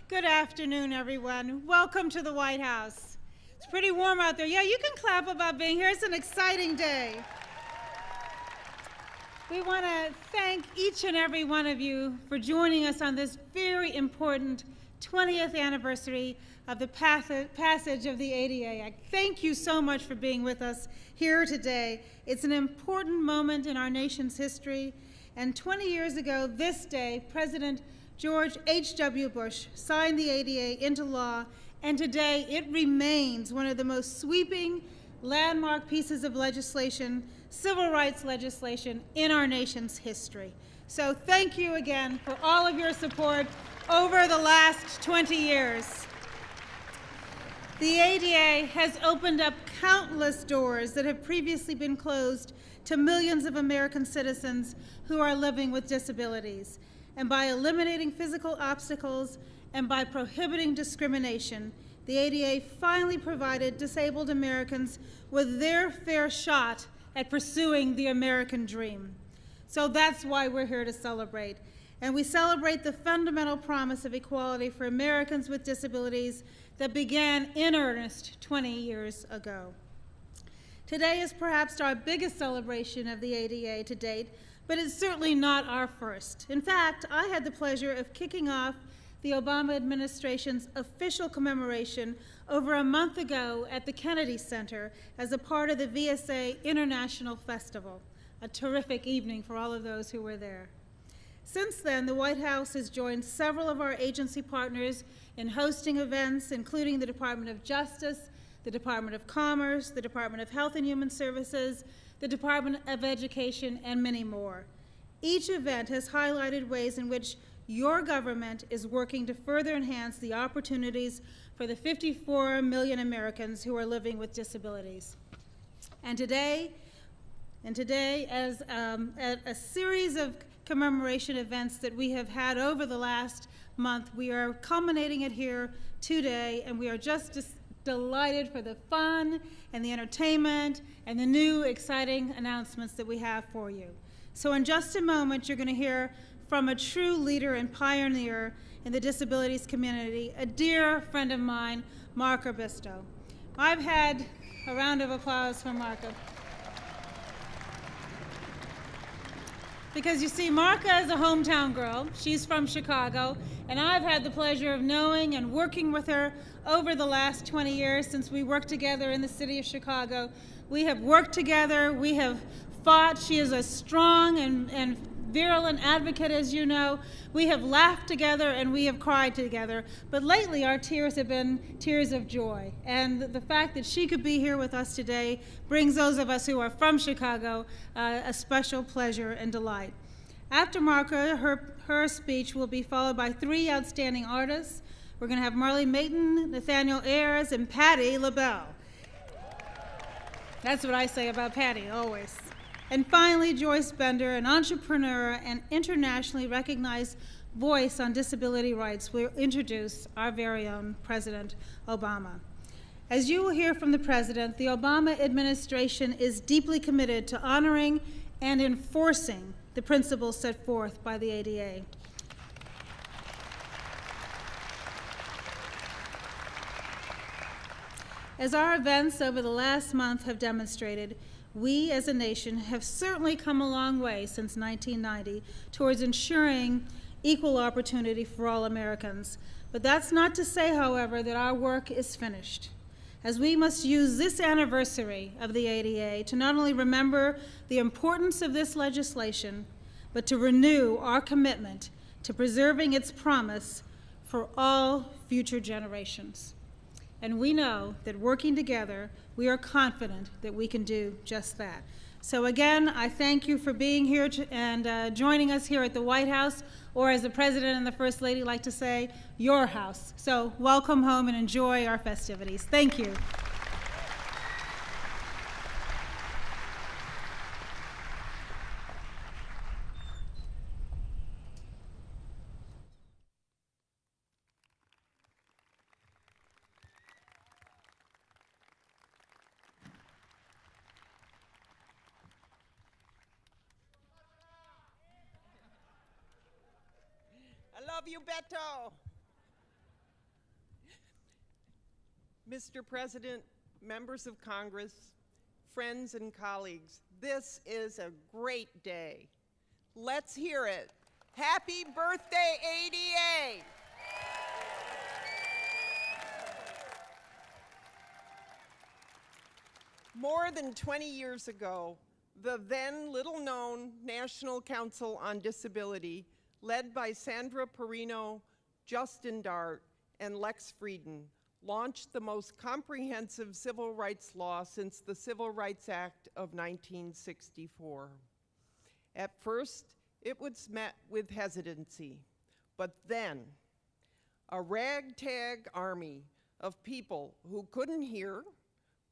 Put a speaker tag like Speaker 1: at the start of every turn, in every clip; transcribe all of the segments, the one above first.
Speaker 1: Good afternoon, everyone. Welcome to the White House. It's pretty warm out there. Yeah, you can clap about being here. It's an exciting day. We want to thank each and every one of you for joining us on this very important 20th anniversary of the passage of the ADA Act. Thank you so much for being with us here today. It's an important moment in our nation's history. And 20 years ago this day, President George H.W. Bush signed the ADA into law, and today it remains one of the most sweeping, landmark pieces of legislation, civil rights legislation, in our nation's history. So thank you again for all of your support over the last 20 years. The ADA has opened up countless doors that have previously been closed to millions of American citizens who are living with disabilities. And by eliminating physical obstacles and by prohibiting discrimination, the ADA finally provided disabled Americans with their fair shot at pursuing the American dream. So that's why we're here to celebrate. And we celebrate the fundamental promise of equality for Americans with disabilities that began in earnest 20 years ago. Today is perhaps our biggest celebration of the ADA to date, but it's certainly not our first. In fact, I had the pleasure of kicking off the Obama administration's official commemoration over a month ago at the Kennedy Center as a part of the VSA International Festival, a terrific evening for all of those who were there. Since then, the White House has joined several of our agency partners in hosting events, including the Department of Justice, the Department of Commerce, the Department of Health and Human Services, the Department of Education, and many more. Each event has highlighted ways in which your government is working to further enhance the opportunities for the 54 million Americans who are living with disabilities. And today, as a series of commemoration events that we have had over the last month, we are culminating it here today, and we are just delighted for the fun and the entertainment and the new exciting announcements that we have for you. So in just a moment, you're going to hear from a true leader and pioneer in the disabilities community, a dear friend of mine, Mark Arbisto. I've had a round of applause for Marka. Because you see, Marka is a hometown girl. She's from Chicago, and I've had the pleasure of knowing and working with her over the last 20 years since we worked together in the city of Chicago. We have worked together, we have fought. She is a strong and virulent advocate, as you know. We have laughed together and we have cried together. But lately our tears have been tears of joy. And the fact that she could be here with us today brings those of us who are from Chicago a special pleasure and delight. After Marka, her speech will be followed by three outstanding artists. We're going to have Marley Maton, Nathaniel Ayers, and Patti LaBelle. That's what I say about Patti, always. And finally, Joyce Bender, an entrepreneur and internationally recognized voice on disability rights, will introduce our very own President Obama. As you will hear from the President, the Obama administration is deeply committed to honoring and enforcing the principles set forth by the ADA. As our events over the last month have demonstrated, we as a nation have certainly come a long way since 1990 towards ensuring equal opportunity for all Americans. But that's not to say, however, that our work is finished, as we must use this anniversary of the ADA to not only remember the importance of this legislation, but to renew our commitment to preserving its promise for all future generations. And we know that working together, we are confident that we can do just that. So again, I thank you for being here and joining us here at the White House, or as the President and the First Lady like to say, your house. So welcome home and enjoy our festivities. Thank you.
Speaker 2: I love you, Beto. Mr. President, members of Congress, friends and colleagues, this is a great day. Let's hear it. Happy birthday, ADA! More than 20 years ago, the then little-known National Council on Disability, led by Sandra Perino, Justin Dart, and Lex Frieden, launched the most comprehensive civil rights law since the Civil Rights Act of 1964. At first, it was met with hesitancy, but then a ragtag army of people who couldn't hear,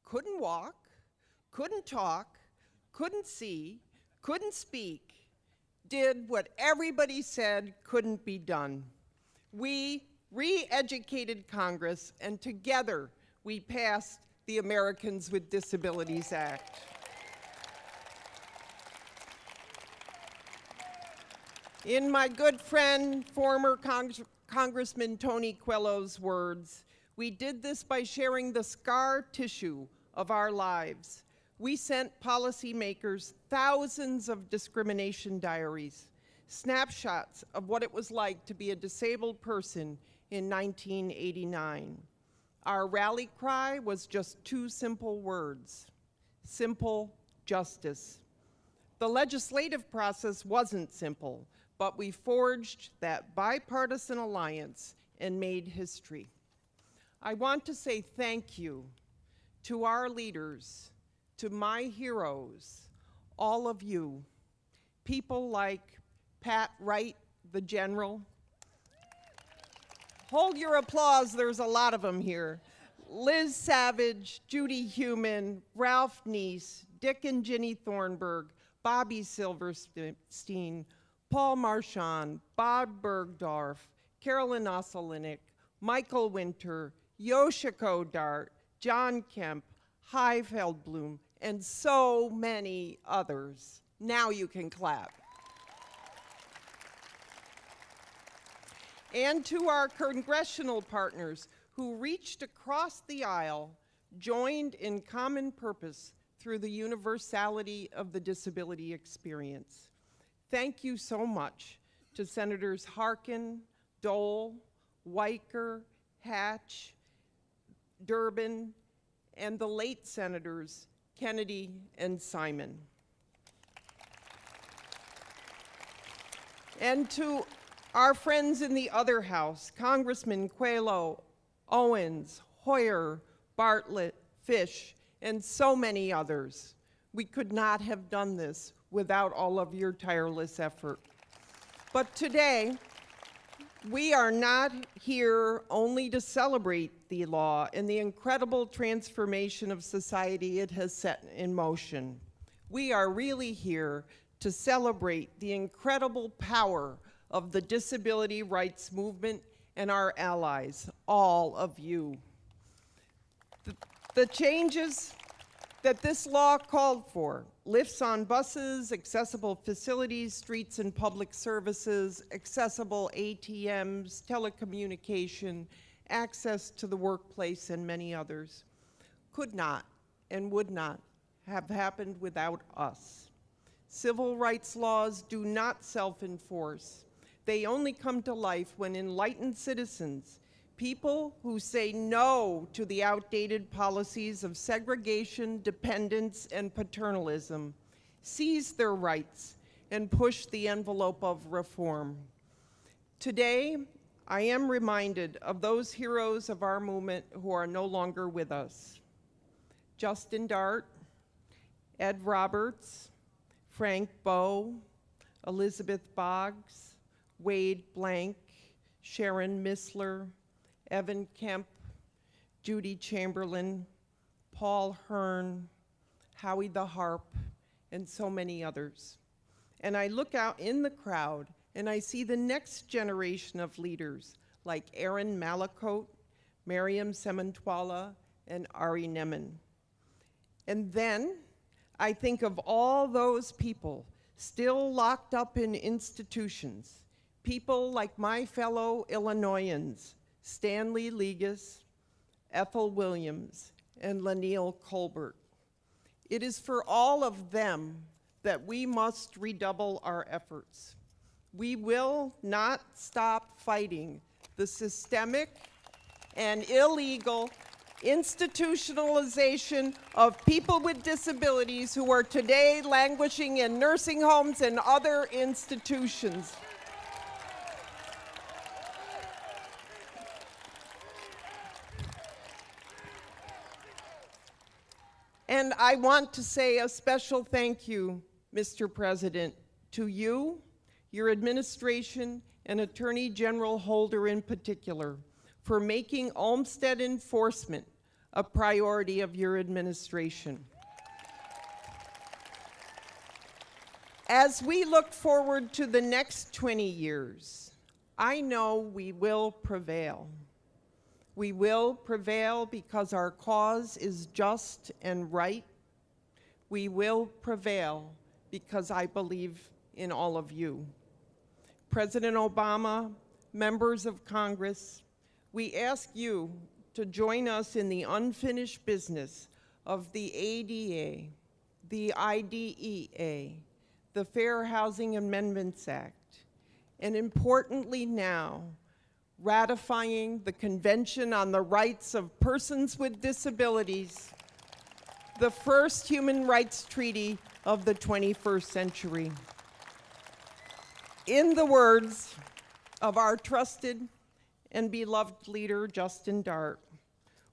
Speaker 2: couldn't walk, couldn't talk, couldn't see, couldn't speak, did what everybody said couldn't be done. We re-educated Congress, and together we passed the Americans with Disabilities Act. In my good friend, former Congressman Tony Coelho's words, we did this by sharing the scar tissue of our lives. We sent policymakers thousands of discrimination diaries, snapshots of what it was like to be a disabled person in 1989. Our rally cry was just two simple words: simple justice. The legislative process wasn't simple, but we forged that bipartisan alliance and made history. I want to say thank you to our leaders, to my heroes, all of you, people like Pat Wright, the general. Hold your applause, there's a lot of them here. Liz Savage, Judy Heumann, Ralph Neese, Dick and Ginny Thornburg, Bobby Silverstein, Paul Marchand, Bob Bergdorf, Carolyn Ossolinik, Michael Winter, Yoshiko Dart, John Kemp, Hy Feldblum, and so many others. Now you can clap. And to our congressional partners who reached across the aisle, joined in common purpose through the universality of the disability experience. Thank you so much to Senators Harkin, Dole, Weicker, Hatch, Durbin, and the late Senators Kennedy and Simon. And to our friends in the other house, Congressman Coelho, Owens, Hoyer, Bartlett, Fish, and so many others. We could not have done this without all of your tireless effort. But today, we are not here only to celebrate the law and the incredible transformation of society it has set in motion. We are really here to celebrate the incredible power of the disability rights movement and our allies, all of you. The changes that this law called for: lifts on buses, accessible facilities, streets and public services, accessible ATMs, telecommunication, access to the workplace, and many others, could not and would not have happened without us. Civil rights laws do not self-enforce. They only come to life when enlightened citizens, people who say no to the outdated policies of segregation, dependence, and paternalism, seize their rights and push the envelope of reform. Today, I am reminded of those heroes of our movement who are no longer with us: Justin Dart, Ed Roberts, Frank Bowe, Elizabeth Boggs, Wade Blank, Sharon Missler, Evan Kemp, Judy Chamberlain, Paul Hearn, Howie the Harp, and so many others. And I look out in the crowd and I see the next generation of leaders like Erin Malakote, Miriam Sementwala, and Ari Nemen. And then I think of all those people still locked up in institutions, people like my fellow Illinoisans, Stanley Ligas, Ethel Williams, and Lanil Colbert. It is for all of them that we must redouble our efforts. We will not stop fighting the systemic and illegal institutionalization of people with disabilities who are today languishing in nursing homes and other institutions. And I want to say a special thank you, Mr. President, to you, your administration, and Attorney General Holder in particular, for making Olmstead enforcement a priority of your administration. As we look forward to the next 20 years, I know we will prevail. We will prevail because our cause is just and right. We will prevail because I believe in all of you. President Obama, members of Congress, we ask you to join us in the unfinished business of the ADA, the IDEA, the Fair Housing Amendments Act, and importantly now, ratifying the Convention on the Rights of Persons with Disabilities, the first human rights treaty of the 21st century. In the words of our trusted and beloved leader, Justin Dart,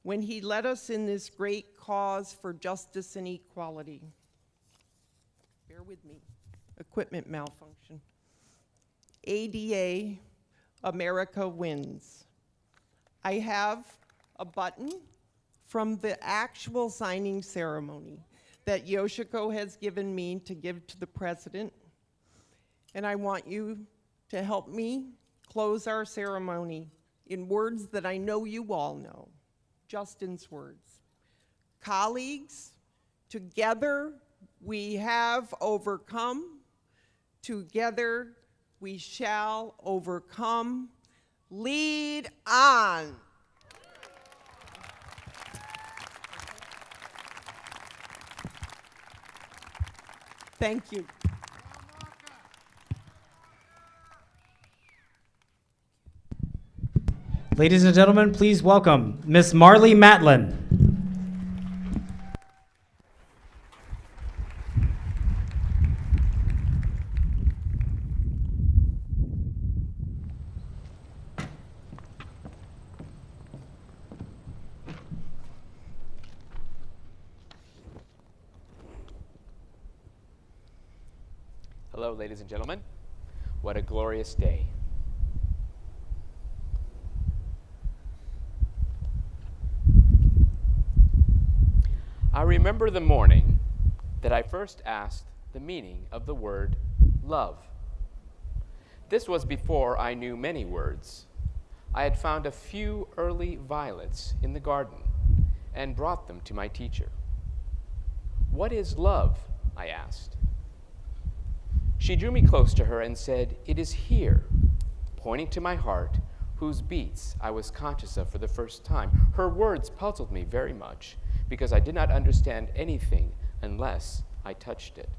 Speaker 2: when he led us in this great cause for justice and equality. Bear with me, equipment malfunction. ADA, America wins. I have a button from the actual signing ceremony that Yoshiko has given me to give to the president, and I want you to help me close our ceremony in words that I know you all know, Justin's words. Colleagues, together we have overcome, together we shall overcome. Lead on. Thank you.
Speaker 3: Ladies and gentlemen, please welcome Miss Marlee Matlin.
Speaker 4: Hello, ladies and gentlemen. What a glorious day. I remember the morning that I first asked the meaning of the word love. This was before I knew many words. I had found a few early violets in the garden and brought them to my teacher. "What is love?" I asked. She drew me close to her and said, "It is here," pointing to my heart, whose beats I was conscious of for the first time. Her words puzzled me very much because I did not understand anything unless I touched it.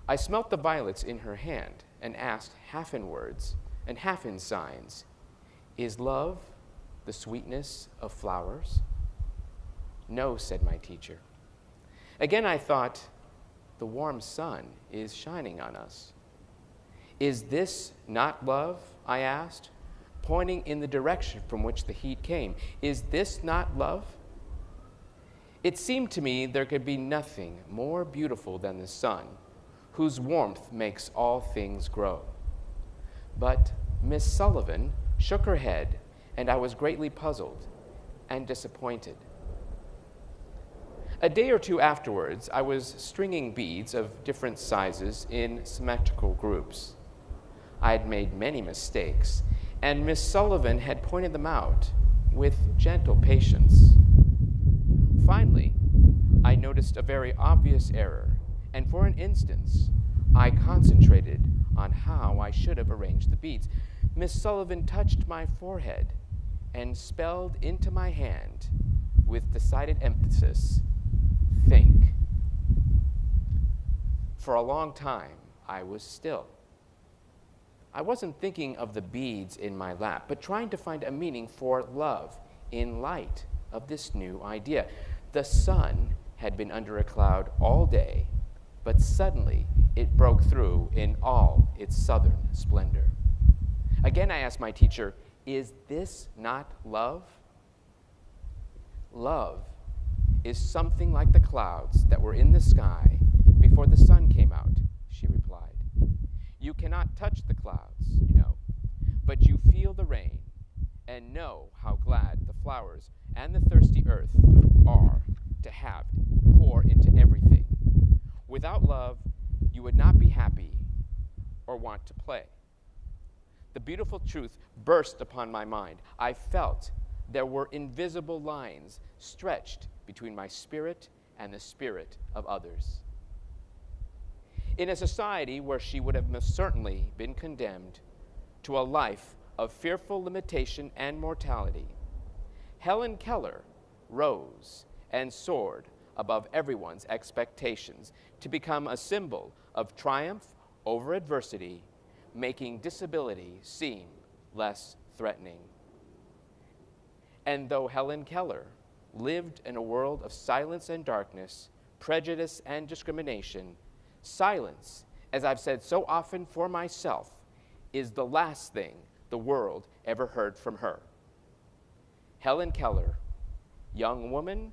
Speaker 4: I smelt the violets in her hand and asked, half in words and half in signs, "Is love the sweetness of flowers?" "No," said my teacher. Again I thought, the warm sun is shining on us. "Is this not love?" I asked, pointing in the direction from which the heat came. "Is this not love?" It seemed to me there could be nothing more beautiful than the sun, whose warmth makes all things grow. But Miss Sullivan shook her head, and I was greatly puzzled and disappointed. A day or two afterwards, I was stringing beads of different sizes in symmetrical groups. I had made many mistakes, and Miss Sullivan had pointed them out with gentle patience. Finally, I noticed a very obvious error, and for an instant, I concentrated on how I should have arranged the beads. Miss Sullivan touched my forehead and spelled into my hand with decided emphasis, think. For a long time, I was still. I wasn't thinking of the beads in my lap, but trying to find a meaning for love in light of this new idea. The sun had been under a cloud all day, but suddenly it broke through in all its southern splendor. Again, I asked my teacher, is this not love? Love is something like the clouds that were in the sky before the sun came out, she replied. You cannot touch the clouds, you know, but you feel the rain and know how glad the flowers and the thirsty earth are to have pour into everything. Without love, you would not be happy or want to play. The beautiful truth burst upon my mind. I felt there were invisible lines stretched between my spirit and the spirit of others. In a society where she would have most certainly been condemned to a life of fearful limitation and mortality, Helen Keller rose and soared above everyone's expectations to become a symbol of triumph over adversity, making disability seem less threatening. And though Helen Keller lived in a world of silence and darkness, prejudice and discrimination, silence, as I've said so often for myself, is the last thing the world ever heard from her. Helen Keller, young woman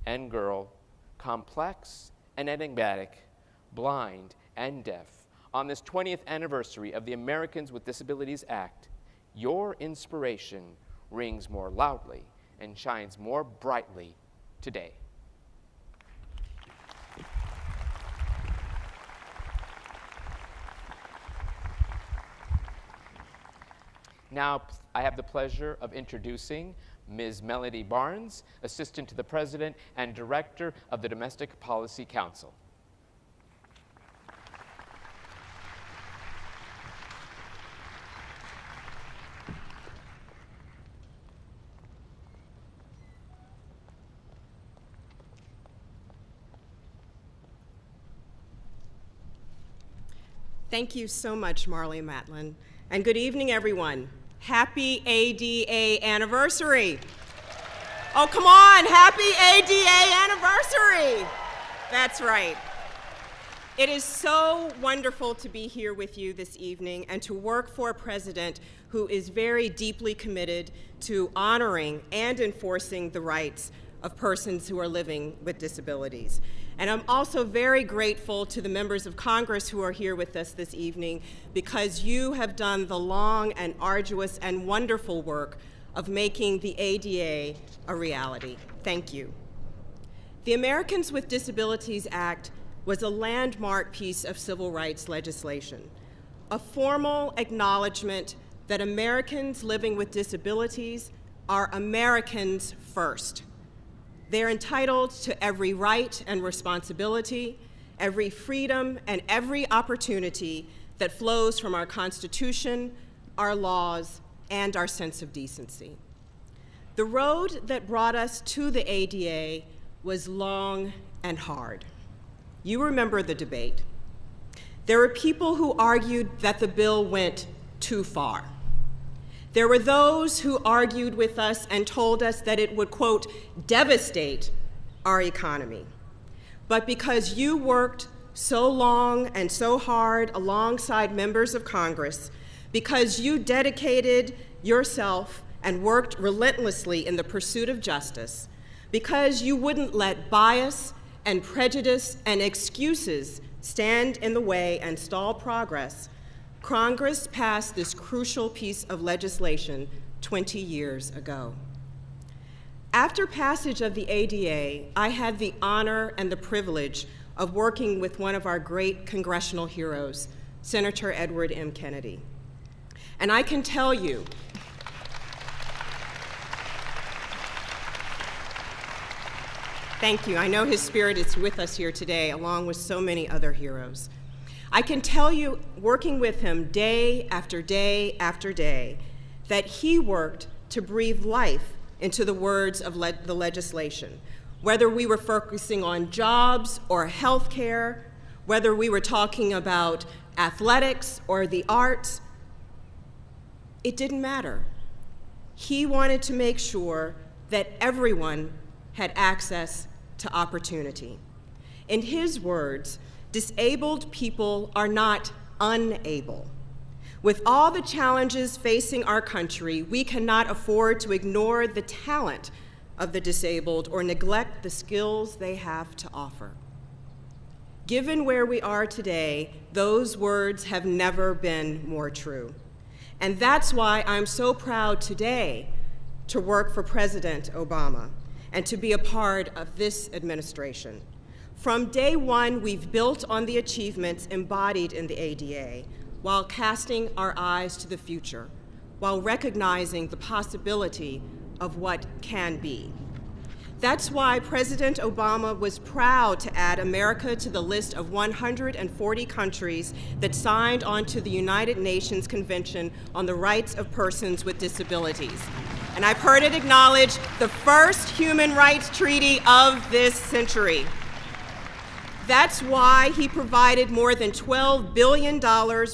Speaker 4: and girl, complex and enigmatic, blind and deaf, on this 20th anniversary of the Americans with Disabilities Act, your inspiration rings more loudly and shines more brightly today. Now, I have the pleasure of introducing Ms. Melody Barnes, Assistant to the President and Director of the Domestic Policy Council.
Speaker 5: Thank you so much, Marley Matlin. And good evening, everyone. Happy ADA anniversary. Oh, come on, happy ADA anniversary. That's right. It is so wonderful to be here with you this evening and to work for a president who is very deeply committed to honoring and enforcing the rights of persons who are living with disabilities. And I'm also very grateful to the members of Congress who are here with us this evening because you have done the long and arduous and wonderful work of making the ADA a reality. Thank you. The Americans with Disabilities Act was a landmark piece of civil rights legislation, a formal acknowledgement that Americans living with disabilities are Americans first. They're entitled to every right and responsibility, every freedom and every opportunity that flows from our Constitution, our laws, and our sense of decency. The road that brought us to the ADA was long and hard. You remember the debate. There were people who argued that the bill went too far. There were those who argued with us and told us that it would, quote, devastate our economy. But because you worked so long and so hard alongside members of Congress, because you dedicated yourself and worked relentlessly in the pursuit of justice, because you wouldn't let bias and prejudice and excuses stand in the way and stall progress, Congress passed this crucial piece of legislation 20 years ago. After passage of the ADA, I had the honor and the privilege of working with one of our great congressional heroes, Senator Edward M. Kennedy. And I can tell you, thank you. I know his spirit is with us here today, along with so many other heroes. I can tell you, working with him day after day after day, that he worked to breathe life into the words of the legislation. Whether we were focusing on jobs or health care, whether we were talking about athletics or the arts, it didn't matter. He wanted to make sure that everyone had access to opportunity. In his words, disabled people are not unable. With all the challenges facing our country, we cannot afford to ignore the talent of the disabled or neglect the skills they have to offer. Given where we are today, those words have never been more true. And that's why I'm so proud today to work for President Obama and to be a part of this administration. From day one, we've built on the achievements embodied in the ADA while casting our eyes to the future, while recognizing the possibility of what can be. That's why President Obama was proud to add America to the list of 140 countries that signed on to the United Nations Convention on the Rights of Persons with Disabilities. And I've heard it acknowledged the first human rights treaty of this century. That's why he provided more than $12 billion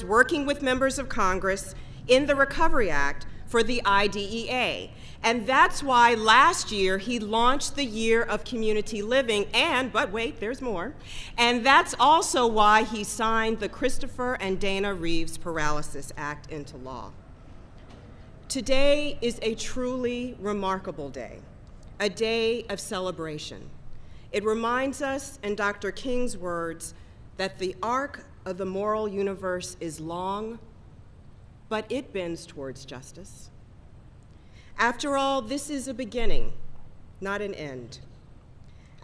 Speaker 5: working with members of Congress in the Recovery Act for the IDEA. And that's why last year he launched the Year of Community Living, but wait, there's more. And that's also why he signed the Christopher and Dana Reeves Paralysis Act into law. Today is a truly remarkable day, a day of celebration. It reminds us, in Dr. King's words, that the arc of the moral universe is long, but it bends towards justice. After all, this is a beginning, not an end.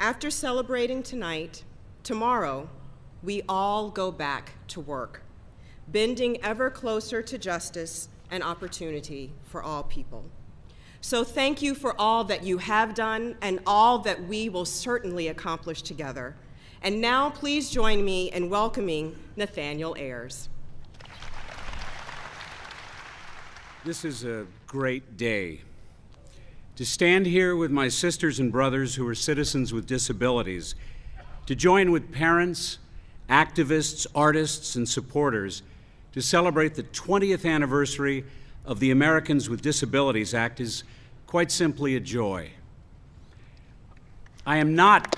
Speaker 5: After celebrating tonight, tomorrow, we all go back to work, bending ever closer to justice and opportunity for all people. So thank you for all that you have done and all that we will certainly accomplish together. And now please join me in welcoming Nathaniel Ayers.
Speaker 6: This is a great day. To stand here with my sisters and brothers who are citizens with disabilities, to join with parents, activists, artists, and supporters to celebrate the 20th anniversary of the Americans with Disabilities Act is quite simply a joy. I am not,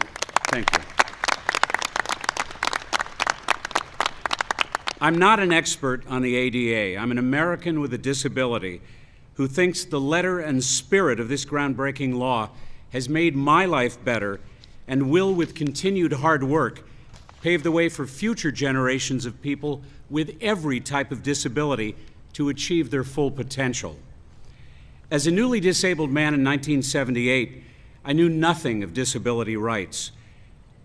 Speaker 6: thank you. I'm not an expert on the ADA. I'm an American with a disability who thinks the letter and spirit of this groundbreaking law has made my life better and will, with continued hard work, pave the way for future generations of people with every type of disability to achieve their full potential. As a newly disabled man in 1978, I knew nothing of disability rights.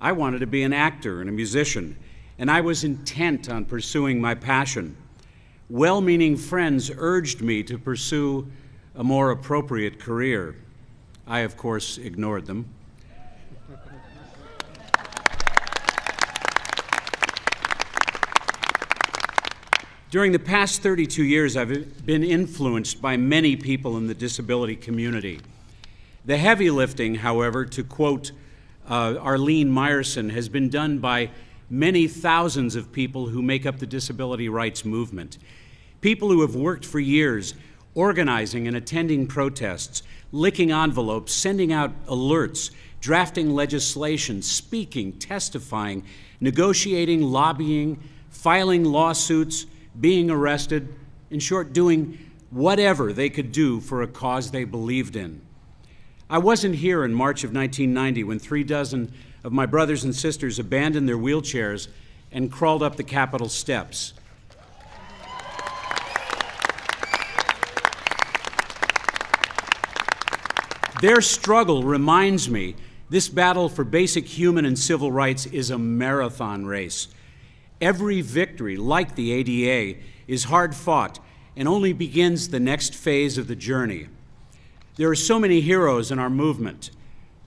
Speaker 6: I wanted to be an actor and a musician, and I was intent on pursuing my passion. Well-meaning friends urged me to pursue a more appropriate career. I, of course, ignored them. During the past 32 years, I've been influenced by many people in the disability community. The heavy lifting, however, to quote Arlene Meyerson, has been done by many thousands of people who make up the disability rights movement. People who have worked for years, organizing and attending protests, licking envelopes, sending out alerts, drafting legislation, speaking, testifying, negotiating, lobbying, filing lawsuits, being arrested, in short, doing whatever they could do for a cause they believed in. I wasn't here in March of 1990 when 36 of my brothers and sisters abandoned their wheelchairs and crawled up the Capitol steps. Their struggle reminds me this battle for basic human and civil rights is a marathon race. Every victory, like the ADA, is hard fought and only begins the next phase of the journey. There are so many heroes in our movement.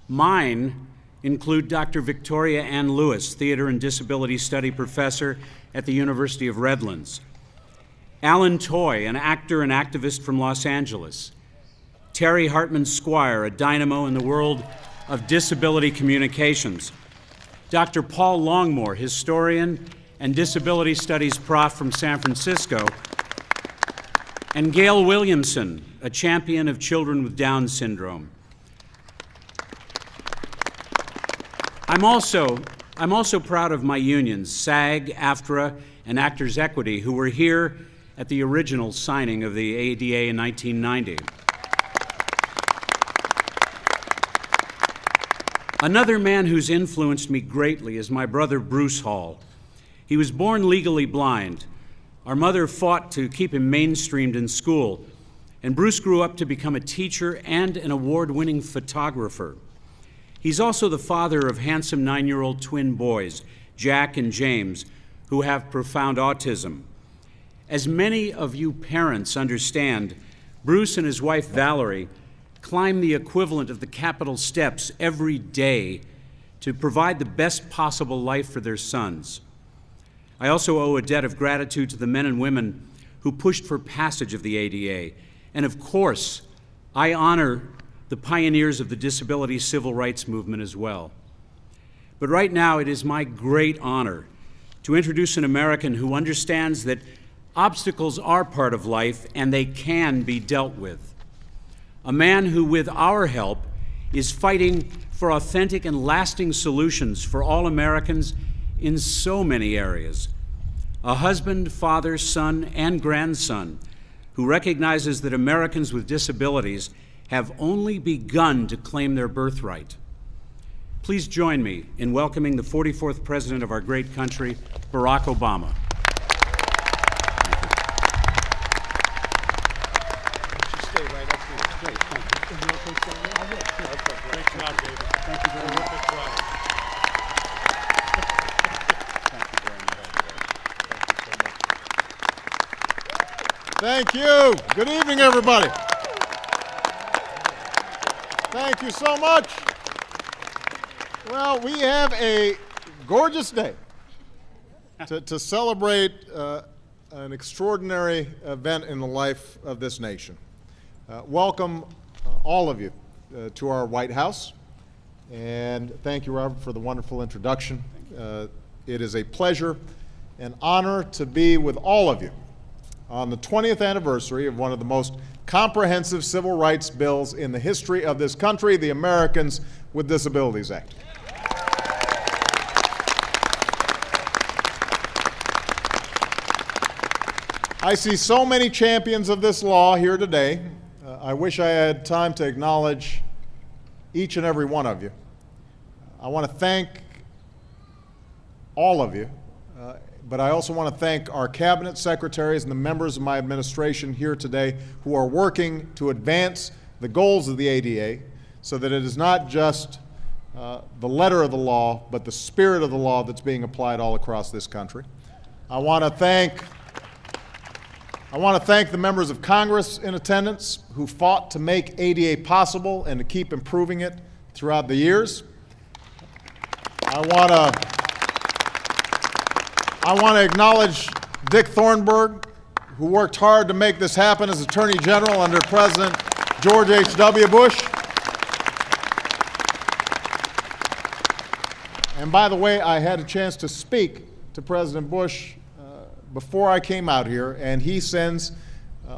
Speaker 6: Mine include Dr. Victoria Ann Lewis, Theater and Disability Study Professor at the University of Redlands. Alan Toy, an actor and activist from Los Angeles. Terry Hartman Squire, a dynamo in the world of disability communications. Dr. Paul Longmore, historian and disability studies prof from San Francisco. And Gail Williamson, a champion of children with Down syndrome. I'm also proud of my unions, SAG, AFTRA, and Actors Equity, who were here at the original signing of the ADA in 1990. Another man who's influenced me greatly is my brother Bruce Hall. He was born legally blind. Our mother fought to keep him mainstreamed in school, and Bruce grew up to become a teacher and an award-winning photographer. He's also the father of handsome 9-year-old twin boys, Jack and James, who have profound autism. As many of you parents understand, Bruce and his wife Valerie climb the equivalent of the Capitol steps every day to provide the best possible life for their sons. I also owe a debt of gratitude to the men and women who pushed for passage of the ADA. And of course, I honor the pioneers of the disability civil rights movement as well. But right now, it is my great honor to introduce an American who understands that obstacles are part of life and they can be dealt with. A man who, with our help, is fighting for authentic and lasting solutions for all Americans in so many areas. A husband, father, son, and grandson who recognizes that Americans with disabilities have only begun to claim their birthright. Please join me in welcoming the 44th President of our great country, Barack Obama.
Speaker 7: Thank you. Good evening, everybody. Thank you so much. Well, we have a gorgeous day to celebrate an extraordinary event in the life of this nation. Welcome, all of you, to our White House. And thank you, Robert, for the wonderful introduction. It is a pleasure and honor to be with all of you on the 20th anniversary of one of the most comprehensive civil rights bills in the history of this country, the Americans with Disabilities Act. I see so many champions of this law here today. I wish I had time to acknowledge each and every one of you. I want to thank all of you. But I also want to thank our cabinet secretaries and the members of my administration here today who are working to advance the goals of the ADA so that it is not just the letter of the law, but the spirit of the law that's being applied all across this country. I want to thank the members of Congress in attendance who fought to make ADA possible and to keep improving it throughout the years. I want to acknowledge Dick Thornburgh, who worked hard to make this happen as Attorney General under President George H.W. Bush. And by the way, I had a chance to speak to President Bush before I came out here, and he sends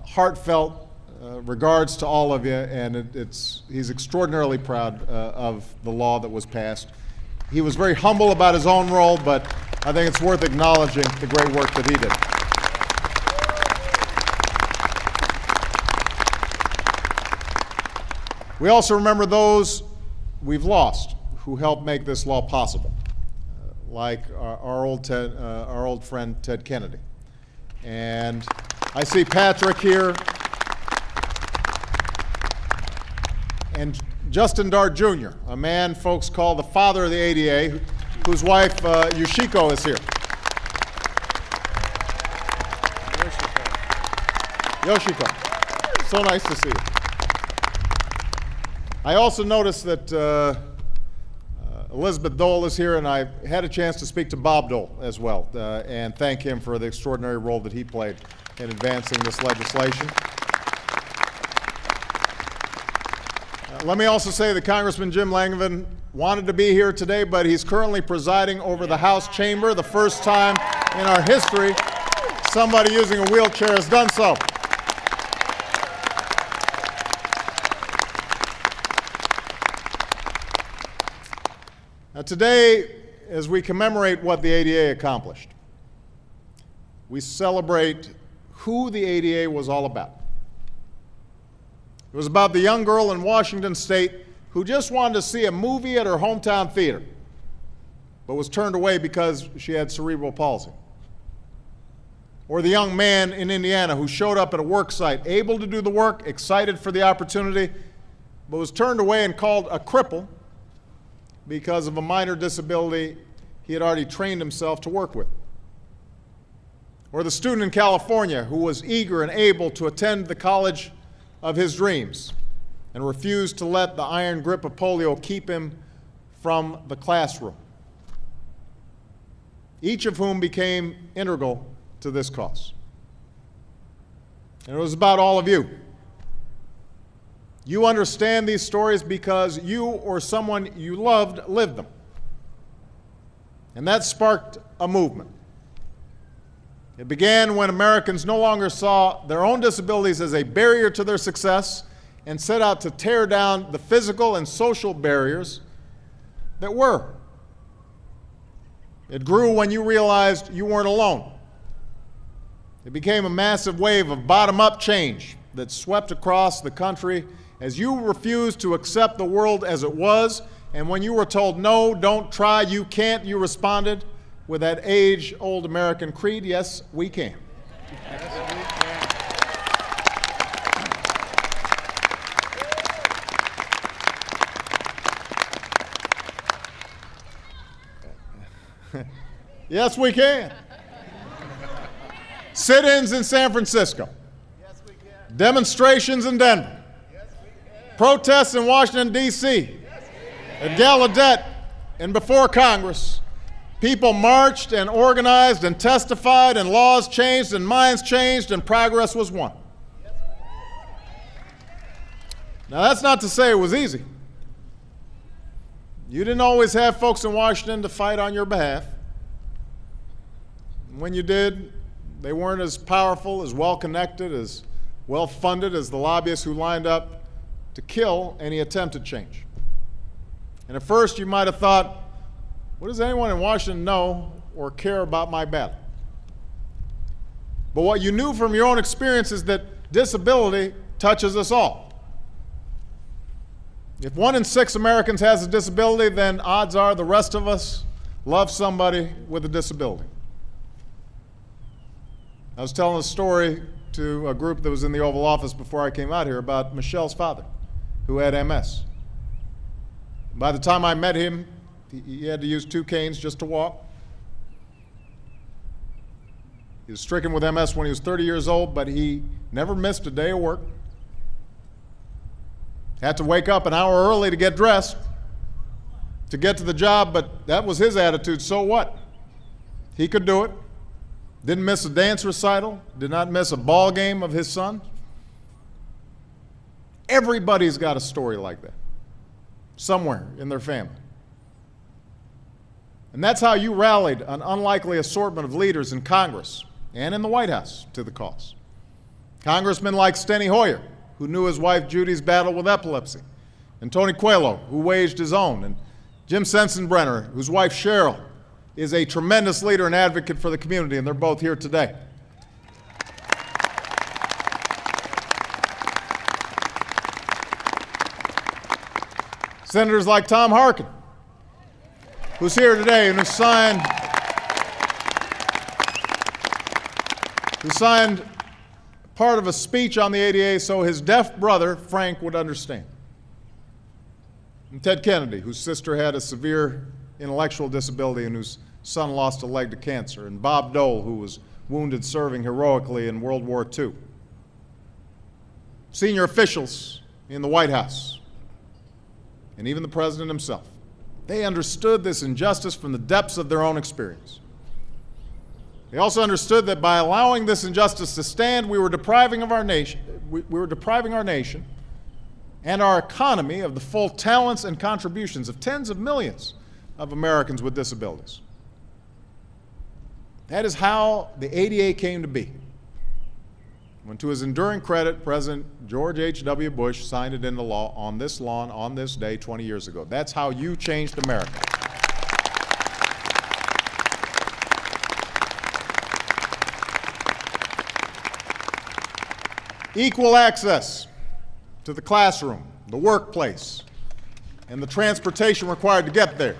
Speaker 7: heartfelt regards to all of you, and he's extraordinarily proud of the law that was passed. He was very humble about his own role, but I think it's worth acknowledging the great work that he did. We also remember those we've lost who helped make this law possible, like our old friend Ted Kennedy. And I see Patrick here, and Justin Dart Jr., a man folks call the father of the ADA, whose wife, Yoshiko, is here. Yoshiko, so nice to see you. I also noticed that Elizabeth Dole is here, and I had a chance to speak to Bob Dole as well, and thank him for the extraordinary role that he played in advancing this legislation. Let me also say that Congressman Jim Langevin wanted to be here today, but he's currently presiding over the House chamber, the first time in our history somebody using a wheelchair has done so. Now today, as we commemorate what the ADA accomplished, we celebrate who the ADA was all about. It was about the young girl in Washington State who just wanted to see a movie at her hometown theater, but was turned away because she had cerebral palsy. Or the young man in Indiana who showed up at a work site, able to do the work, excited for the opportunity, but was turned away and called a cripple because of a minor disability he had already trained himself to work with. Or the student in California who was eager and able to attend the college of his dreams and refused to let the iron grip of polio keep him from the classroom, each of whom became integral to this cause. And it was about all of you. You understand these stories because you or someone you loved lived them. And that sparked a movement. It began when Americans no longer saw their own disabilities as a barrier to their success and set out to tear down the physical and social barriers that were. It grew when you realized you weren't alone. It became a massive wave of bottom-up change that swept across the country as you refused to accept the world as it was, and when you were told, no, don't try, you can't, you responded with that age-old American creed, yes, we can. Yes, we can. Sit-ins in San Francisco. Yes, we can. Demonstrations in Denver. Yes, we can. Protests in Washington, D.C. Yes, at Gallaudet and before Congress. People marched and organized and testified, and laws changed and minds changed and progress was won. Yes, now that's not to say it was easy. You didn't always have folks in Washington to fight on your behalf. When you did, they weren't as powerful, as well-connected, as well-funded as the lobbyists who lined up to kill any attempt at change. And at first you might have thought, what does anyone in Washington know or care about my battle? But what you knew from your own experience is that disability touches us all. If 1 in 6 Americans has a disability, then odds are the rest of us love somebody with a disability. I was telling a story to a group that was in the Oval Office before I came out here about Michelle's father, who had MS. By the time I met him, he had to use 2 canes just to walk. He was stricken with MS when he was 30 years old, but he never missed a day of work. Had to wake up an hour early to get dressed, to get to the job, but that was his attitude, so what? He could do it. Didn't miss a dance recital, did not miss a ball game of his son. Everybody's got a story like that, somewhere in their family. And that's how you rallied an unlikely assortment of leaders in Congress and in the White House to the cause. Congressmen like Steny Hoyer, who knew his wife Judy's battle with epilepsy, and Tony Coelho, who waged his own, and Jim Sensenbrenner, whose wife Cheryl is a tremendous leader and advocate for the community, and they're both here today. Senators like Tom Harkin, who's here today and who signed part of a speech on the ADA so his deaf brother, Frank, would understand. And Ted Kennedy, whose sister had a severe intellectual disability and whose son lost a leg to cancer, and Bob Dole, who was wounded serving heroically in World War II. Senior officials in the White House, and even the president himself, they understood this injustice from the depths of their own experience. They also understood that by allowing this injustice to stand, we were depriving our nation and our economy of the full talents and contributions of tens of millions of Americans with disabilities. That is how the ADA came to be, when, to his enduring credit, President George H.W. Bush signed it into law on this lawn on this day 20 years ago. That's how you changed America. Equal access to the classroom, the workplace, and the transportation required to get there.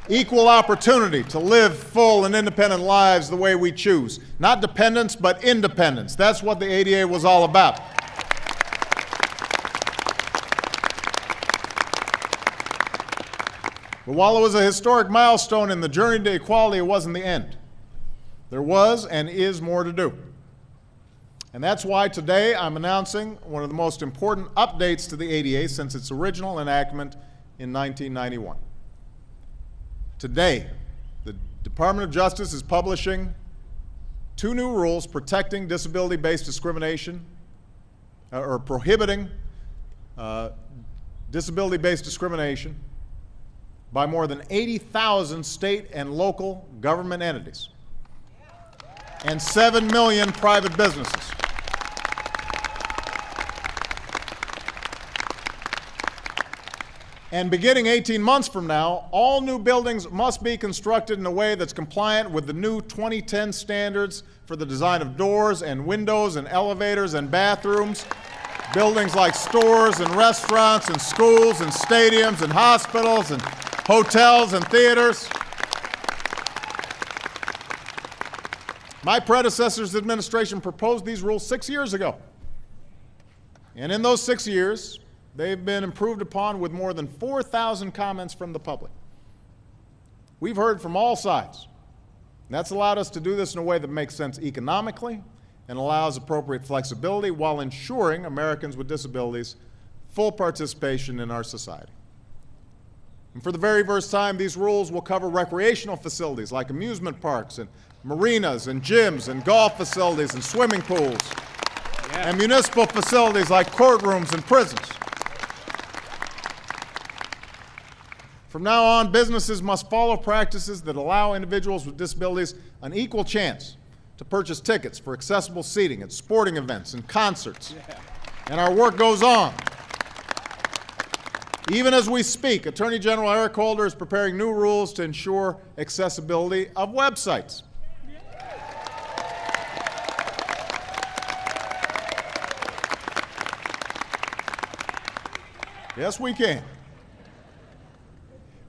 Speaker 7: Equal opportunity to live full and independent lives the way we choose. Not dependence, but independence. That's what the ADA was all about. But while it was a historic milestone in the journey to equality, it wasn't the end. There was and is more to do. And that's why today I'm announcing one of the most important updates to the ADA since its original enactment in 1991. Today, the Department of Justice is publishing 2 new rules protecting disability-based discrimination, or prohibiting disability-based discrimination by more than 80,000 state and local government entities and 7 million private businesses. And beginning 18 months from now, all new buildings must be constructed in a way that's compliant with the new 2010 standards for the design of doors and windows and elevators and bathrooms. Buildings like stores and restaurants and schools and stadiums and hospitals and hotels and theaters. My predecessor's administration proposed these rules 6 years ago. And in those 6 years, they've been improved upon with more than 4,000 comments from the public. We've heard from all sides. And that's allowed us to do this in a way that makes sense economically and allows appropriate flexibility while ensuring Americans with disabilities full participation in our society. And for the very first time, these rules will cover recreational facilities like amusement parks and marinas and gyms and golf facilities and swimming pools, and municipal facilities like courtrooms and prisons. From now on, businesses must follow practices that allow individuals with disabilities an equal chance to purchase tickets for accessible seating at sporting events and concerts. And our work goes on. Even as we speak, Attorney General Eric Holder is preparing new rules to ensure accessibility of websites. Yes, we can.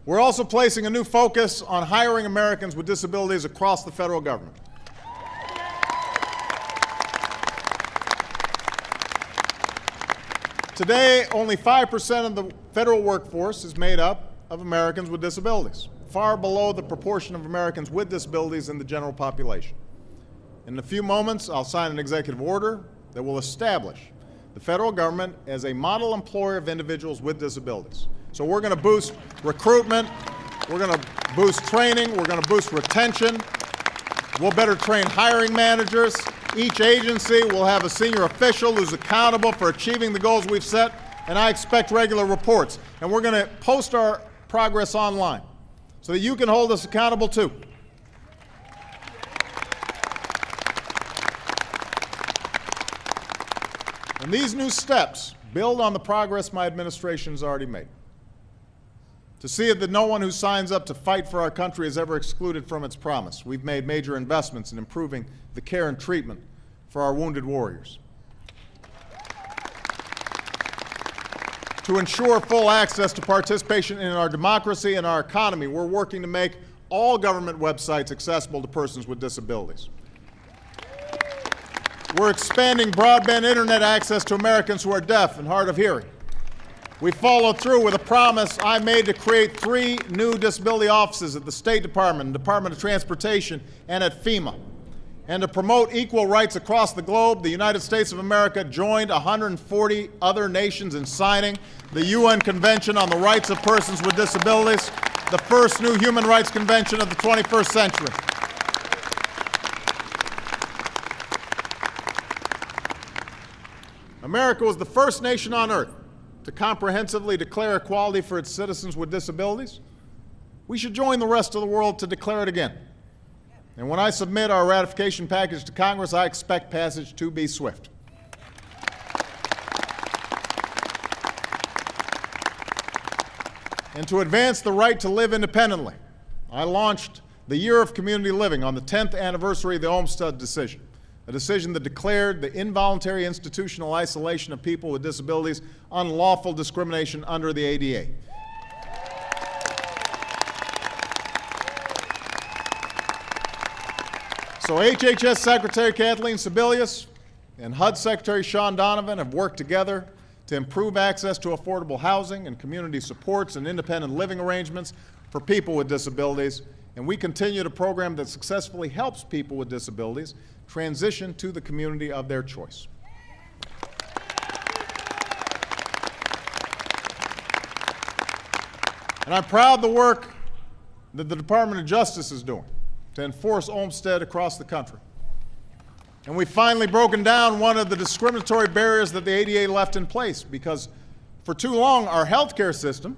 Speaker 7: We're also placing a new focus on hiring Americans with disabilities across the federal government. Today, only 5% of the federal workforce is made up of Americans with disabilities, far below the proportion of Americans with disabilities in the general population. In a few moments, I'll sign an executive order that will establish the federal government as a model employer of individuals with disabilities. So we're going to boost recruitment, we're going to boost training, we're going to boost retention, we'll better train hiring managers. Each agency will have a senior official who's accountable for achieving the goals we've set, and I expect regular reports. And we're going to post our progress online so that you can hold us accountable too. And these new steps build on the progress my administration has already made. To see that no one who signs up to fight for our country is ever excluded from its promise. We've made major investments in improving the care and treatment for our wounded warriors. To ensure full access to participation in our democracy and our economy, we're working to make all government websites accessible to persons with disabilities. We're expanding broadband internet access to Americans who are deaf and hard of hearing. We followed through with a promise I made to create 3 new disability offices at the State Department, Department of Transportation, and at FEMA. And to promote equal rights across the globe, the United States of America joined 140 other nations in signing the UN Convention on the Rights of Persons with Disabilities, the first new human rights convention of the 21st century. America was the first nation on earth to comprehensively declare equality for its citizens with disabilities, we should join the rest of the world to declare it again. And when I submit our ratification package to Congress, I expect passage to be swift. And to advance the right to live independently, I launched the Year of Community Living on the 10th anniversary of the Olmsted decision, a decision that declared the involuntary institutional isolation of people with disabilities unlawful discrimination under the ADA. So HHS Secretary Kathleen Sebelius and HUD Secretary Sean Donovan have worked together to improve access to affordable housing and community supports and independent living arrangements for people with disabilities, and we continue a program that successfully helps people with disabilities transition to the community of their choice. And I'm proud of the work that the Department of Justice is doing to enforce Olmsted across the country. And we've finally broken down one of the discriminatory barriers that the ADA left in place, because for too long our healthcare system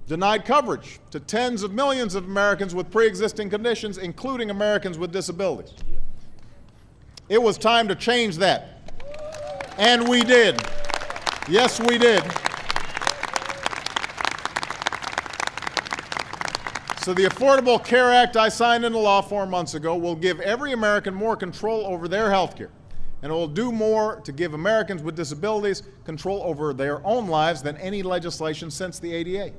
Speaker 7: denied coverage to tens of millions of Americans with pre-existing conditions, including Americans with disabilities. It was time to change that. And we did. Yes, we did. So the Affordable Care Act I signed into law 4 months ago will give every American more control over their health care, and it will do more to give Americans with disabilities control over their own lives than any legislation since the ADA.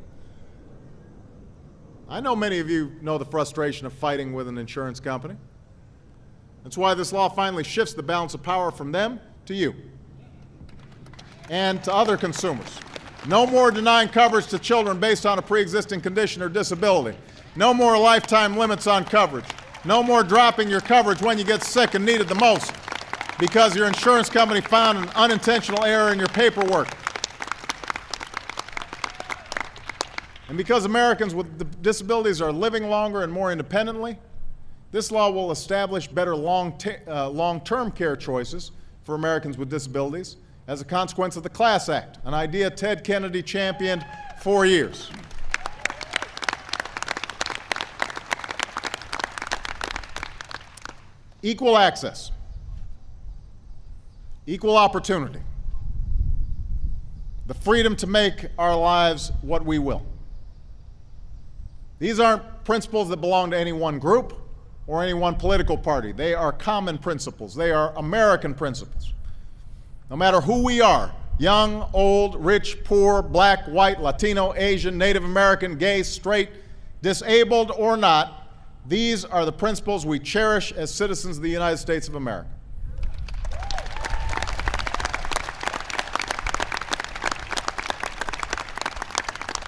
Speaker 7: I know many of you know the frustration of fighting with an insurance company. That's why this law finally shifts the balance of power from them to you and to other consumers. No more denying coverage to children based on a pre-existing condition or disability. No more lifetime limits on coverage. No more dropping your coverage when you get sick and need it the most because your insurance company found an unintentional error in your paperwork. And because Americans with disabilities are living longer and more independently, this law will establish better long-term care choices for Americans with disabilities as a consequence of the Class Act, an idea Ted Kennedy championed for years. Equal access, equal opportunity, the freedom to make our lives what we will. These aren't principles that belong to any one group or any one political party. They are common principles. They are American principles. No matter who we are, young, old, rich, poor, black, white, Latino, Asian, Native American, gay, straight, disabled, or not, these are the principles we cherish as citizens of the United States of America.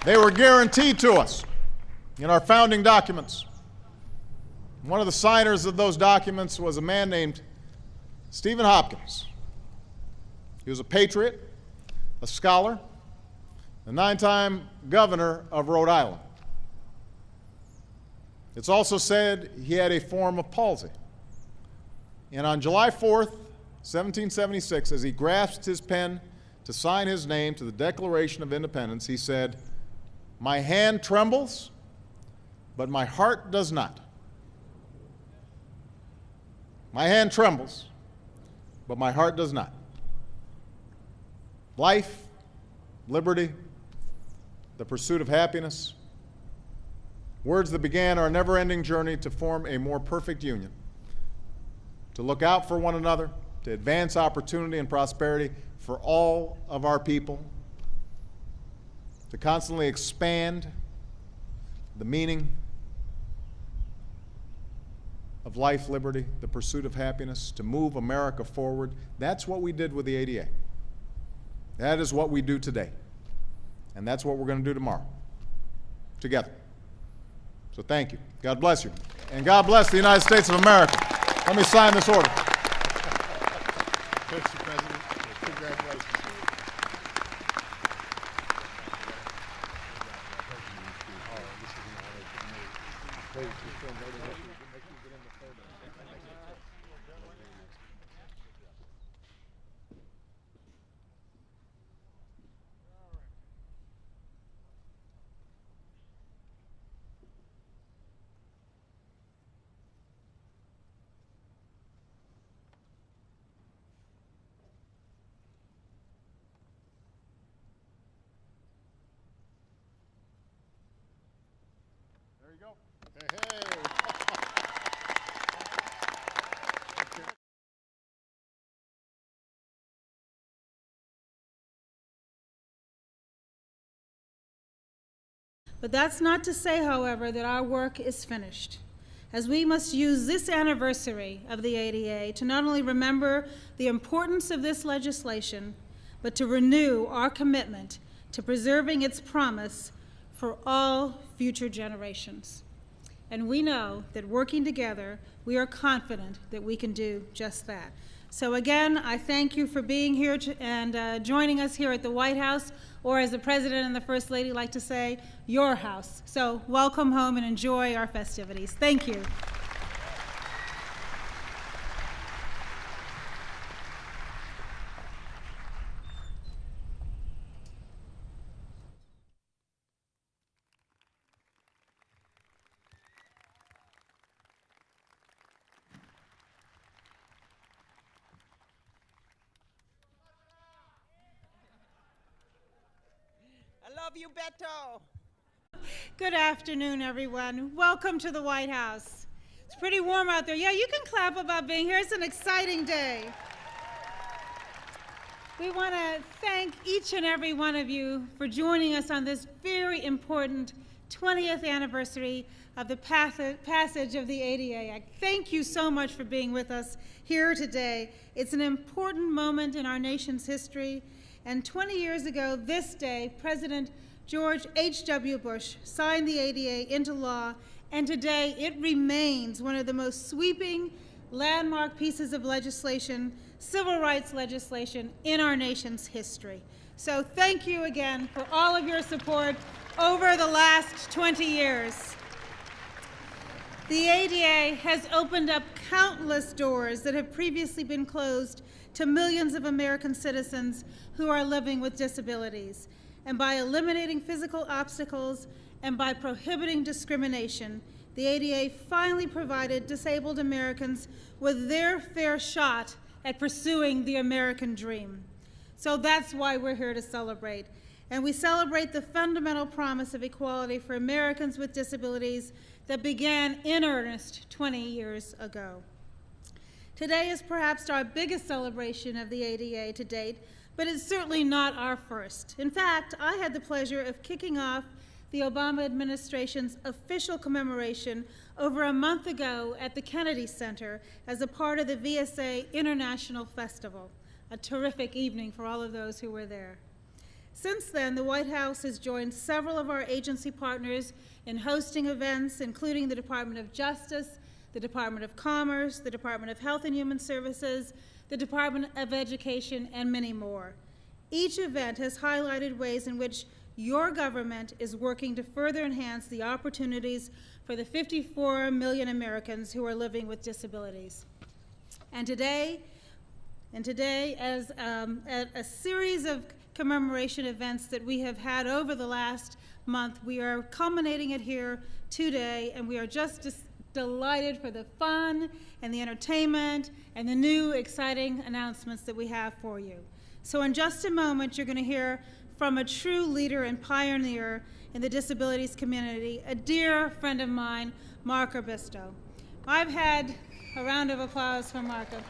Speaker 7: They were guaranteed to us in our founding documents. One of the signers of those documents was a man named Stephen Hopkins. He was a patriot, a scholar, a 9-time governor of Rhode Island. It's also said he had a form of palsy. And on July 4th, 1776, as he grasped his pen to sign his name to the Declaration of Independence, he said, "My hand trembles, but my heart does not. My hand trembles, but my heart does not." Life, liberty, the pursuit of happiness, words that began our never-ending journey to form a more perfect union, to look out for one another, to advance opportunity and prosperity for all of our people, to constantly expand the meaning of life, liberty, the pursuit of happiness, to move America forward. That's what we did with the ADA. That is what we do today. And that's what we're going to do tomorrow, together. So thank you. God bless you. And God bless the United States of America. Let me sign this order.
Speaker 8: Mr. President, congratulations.
Speaker 7: go. Hey.
Speaker 1: But that's not to say, however, that our work is finished, as we must use this anniversary of the ADA to not only remember the importance of this legislation, but to renew our commitment to preserving its promise for all future generations. And we know that working together, we are confident that we can do just that. So again, I thank you for being here and joining us here at the White House, or as the President and the First Lady like to say, your house. So welcome home and enjoy our festivities. Thank you.
Speaker 2: I love you, Beto.
Speaker 1: Good afternoon, everyone. Welcome to the White House. It's pretty warm out there. Yeah, you can clap about being here. It's an exciting day. We want to thank each and every one of you for joining us on this very important 20th anniversary of the passage of the ADA Act. Thank you so much for being with us here today. It's an important moment in our nation's history. And 20 years ago this day, President George H.W. Bush signed the ADA into law, and today it remains one of the most sweeping landmark pieces of legislation, civil rights legislation, in our nation's history. So thank you again for all of your support over the last 20 years. The ADA has opened up countless doors that have previously been closed to millions of American citizens who are living with disabilities. And by eliminating physical obstacles and by prohibiting discrimination, the ADA finally provided disabled Americans with their fair shot at pursuing the American dream. So that's why we're here to celebrate. And we celebrate the fundamental promise of equality for Americans with disabilities that began in earnest 20 years ago. Today is perhaps our biggest celebration of the ADA to date, but it's certainly not our first. In fact, I had the pleasure of kicking off the Obama administration's official commemoration over a month ago at the Kennedy Center as a part of the VSA International Festival, a terrific evening for all of those who were there. Since then, the White House has joined several of our agency partners in hosting events, including the Department of Justice, the Department of Commerce, the Department of Health and Human Services, the Department of Education, and many more. Each event has highlighted ways in which your government is working to further enhance the opportunities for the 54 million Americans who are living with disabilities. And today, as a series of commemoration events that we have had over the last month, we are culminating it here today, and we are just delighted for the fun and the entertainment and the new exciting announcements that we have for you. So in just a moment, you're going to hear from a true leader and pioneer in the disabilities community, a dear friend of mine, Mark Arbisto. I've had a round of applause for Marka.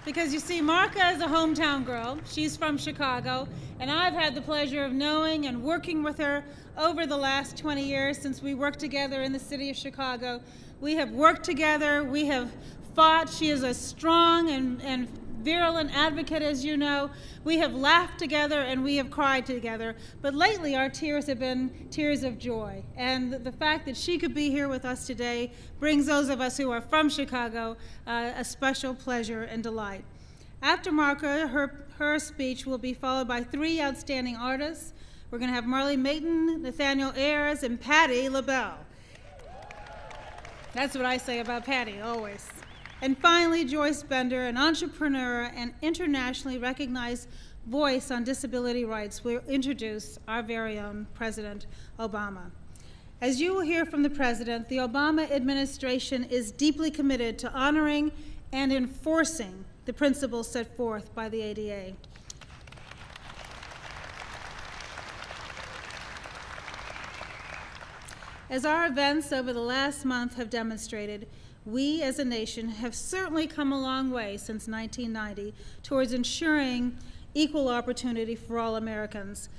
Speaker 1: Because you see, Marka is a hometown girl. She's from Chicago, and I've had the pleasure of knowing and working with her over the last 20 years since we worked together in the city of Chicago. We have worked together, we have fought. She is a strong and virulent advocate, as you know. We have laughed together and we have cried together. But lately our tears have been tears of joy. And the fact that she could be here with us today brings those of us who are from Chicago a special pleasure and delight. After Marka, her speech will be followed by 3 outstanding artists. We're going to have Marley Maton, Nathaniel Ayers, and Patti LaBelle. That's what I say about Patti, always. And finally, Joyce Bender, an entrepreneur and internationally recognized voice on disability rights, will introduce our very own President Obama. As you will hear from the President, the Obama administration is deeply committed to honoring and enforcing the principles set forth by the ADA. As our events over the last month have demonstrated, we as a nation have certainly come a long way since 1990 towards ensuring equal opportunity for all Americans.